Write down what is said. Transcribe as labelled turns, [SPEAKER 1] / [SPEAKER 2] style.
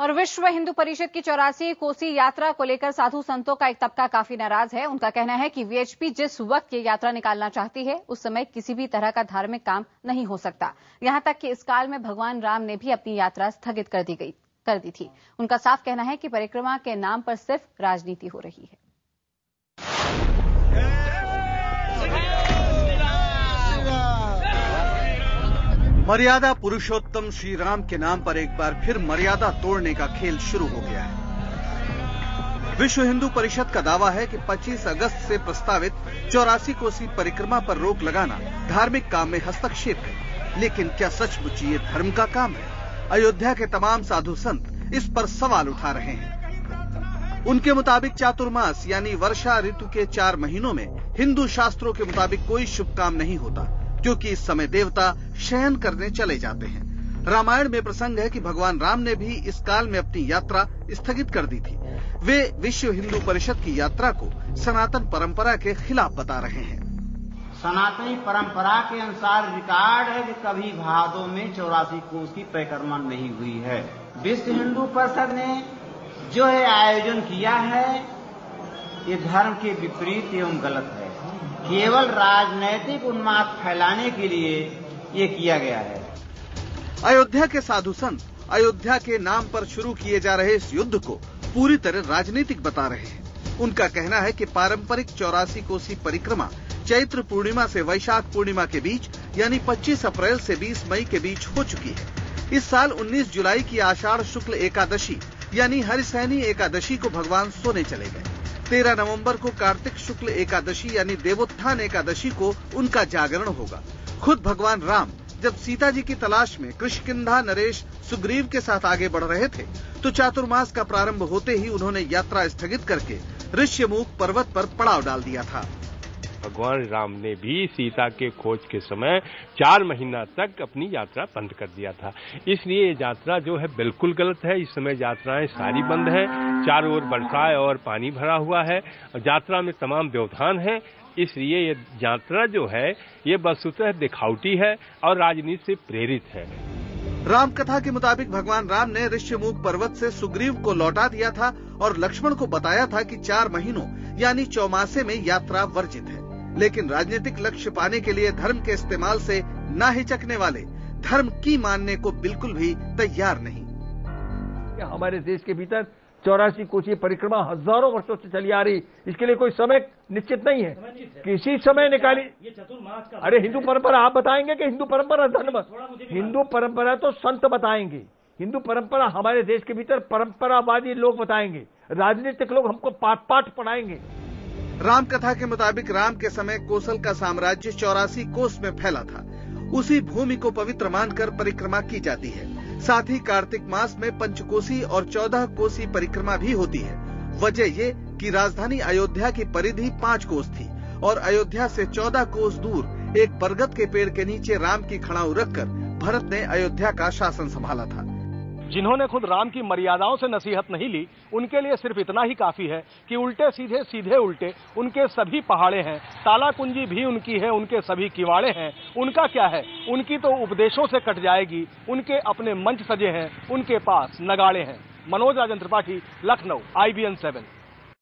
[SPEAKER 1] और विश्व हिंदू परिषद की 84 कोसी यात्रा को लेकर साधु संतों का एक तबका काफी नाराज है। उनका कहना है कि वीएचपी जिस वक्त ये यात्रा निकालना चाहती है उस समय किसी भी तरह का धार्मिक काम नहीं हो सकता। यहां तक कि इस काल में भगवान राम ने भी अपनी यात्रा स्थगित कर दी थी। उनका साफ कहना है कि परिक्रमा के नाम पर सिर्फ राजनीति हो रही है।
[SPEAKER 2] मर्यादा पुरुषोत्तम श्री राम के नाम पर एक बार फिर मर्यादा तोड़ने का खेल शुरू हो गया है। विश्व हिंदू परिषद का दावा है कि 25 अगस्त से प्रस्तावित 84 कोसी परिक्रमा पर रोक लगाना धार्मिक काम में हस्तक्षेप है। लेकिन क्या सचमुच ये धर्म का काम है? अयोध्या के तमाम साधु संत इस पर सवाल उठा रहे हैं। उनके मुताबिक चातुर्मास यानी वर्षा ऋतु के 4 महीनों में हिंदू शास्त्रों के मुताबिक कोई शुभ काम नहीं होता, क्योंकि इस समय देवता शयन करने चले जाते हैं। रामायण में प्रसंग है कि भगवान राम ने भी इस काल में अपनी यात्रा स्थगित कर दी थी। वे विश्व हिंदू परिषद की यात्रा को सनातन परंपरा के खिलाफ बता रहे हैं।
[SPEAKER 3] सनातनी परंपरा के अनुसार रिकॉर्ड है कि कभी भादों में 84 कोस की परिक्रमा नहीं हुई है। विश्व हिंदू परिषद ने जो है आयोजन किया है ये धर्म के विपरीत एवं गलत है। केवल राजनैतिक उन्माद फैलाने के लिए ये किया गया है।
[SPEAKER 2] अयोध्या के साधु संत अयोध्या के नाम पर शुरू किए जा रहे इस युद्ध को पूरी तरह राजनीतिक बता रहे हैं। उनका कहना है कि पारंपरिक 84 कोसी परिक्रमा चैत्र पूर्णिमा से वैशाख पूर्णिमा के बीच यानी 25 अप्रैल से 20 मई के बीच हो चुकी है। इस साल 19 जुलाई की आषाढ़ शुक्ल एकादशी यानी हरिसैनी एकादशी को भगवान सोने चले गए। 13 नवंबर को कार्तिक शुक्ल एकादशी यानी देवोत्थान एकादशी को उनका जागरण होगा। खुद भगवान राम जब सीता जी की तलाश में कृष्णकिंधा नरेश सुग्रीव के साथ आगे बढ़ रहे थे तो चातुर्मास का प्रारंभ होते ही उन्होंने यात्रा स्थगित करके ऋष्यमुख पर्वत पर पड़ाव डाल दिया था।
[SPEAKER 4] भगवान राम ने भी सीता के खोज के समय 4 महीना तक अपनी यात्रा बंद कर दिया था। इसलिए ये यात्रा जो है बिल्कुल गलत है। इस समय यात्राएं सारी बंद हैं, चारों ओर वर्षा और पानी भरा हुआ है। यात्रा में तमाम व्यवधान हैं। इसलिए ये यात्रा जो है ये वस्तुतः दिखावटी है और राजनीति से प्रेरित है।
[SPEAKER 2] रामकथा के मुताबिक भगवान राम ने ऋष्यमुख पर्वत से सुग्रीव को लौटा दिया था और लक्ष्मण को बताया था कि 4 महीनों यानी चौमासे में यात्रा वर्जित है। लेकिन राजनीतिक लक्ष्य पाने के लिए धर्म के इस्तेमाल से ना हिचकने वाले धर्म की मानने को बिल्कुल भी तैयार नहीं।
[SPEAKER 5] हमारे देश के भीतर 84 कोसी परिक्रमा हजारों वर्षों से चली आ रही, इसके लिए कोई समय निश्चित नहीं है। किसी समय निकाली ये चतुर्मास का। अरे हिंदू परंपरा आप बताएंगे कि हिंदू परंपरा धर्म? हिंदू परंपरा तो संत बताएंगे। हिंदू परंपरा हमारे देश के भीतर परंपरावादी लोग बताएंगे। राजनीतिक लोग हमको पाठ पाठ पढ़ाएंगे।
[SPEAKER 2] राम कथा के मुताबिक राम के समय कोसल का साम्राज्य 84 कोस में फैला था। उसी भूमि को पवित्र मानकर परिक्रमा की जाती है। साथ ही कार्तिक मास में पंचकोसी और 14 कोसी परिक्रमा भी होती है। वजह ये कि राजधानी अयोध्या की परिधि 5 कोस थी और अयोध्या से 14 कोस दूर एक बरगद के पेड़ के नीचे राम की खड़ाऊ रखकर भरत ने अयोध्या का शासन संभाला था।
[SPEAKER 6] जिन्होंने खुद राम की मर्यादाओं से नसीहत नहीं ली, उनके लिए सिर्फ इतना ही काफी है कि उल्टे सीधे सीधे उल्टे उनके सभी पहाड़े हैं, ताला कुंजी भी उनकी है, उनके सभी किवाड़े हैं। उनका क्या है? उनकी तो उपदेशों से कट जाएगी। उनके अपने मंच सजे हैं, उनके पास नगाड़े हैं। मनोज राजन त्रिपाठी, लखनऊ, IBN 7।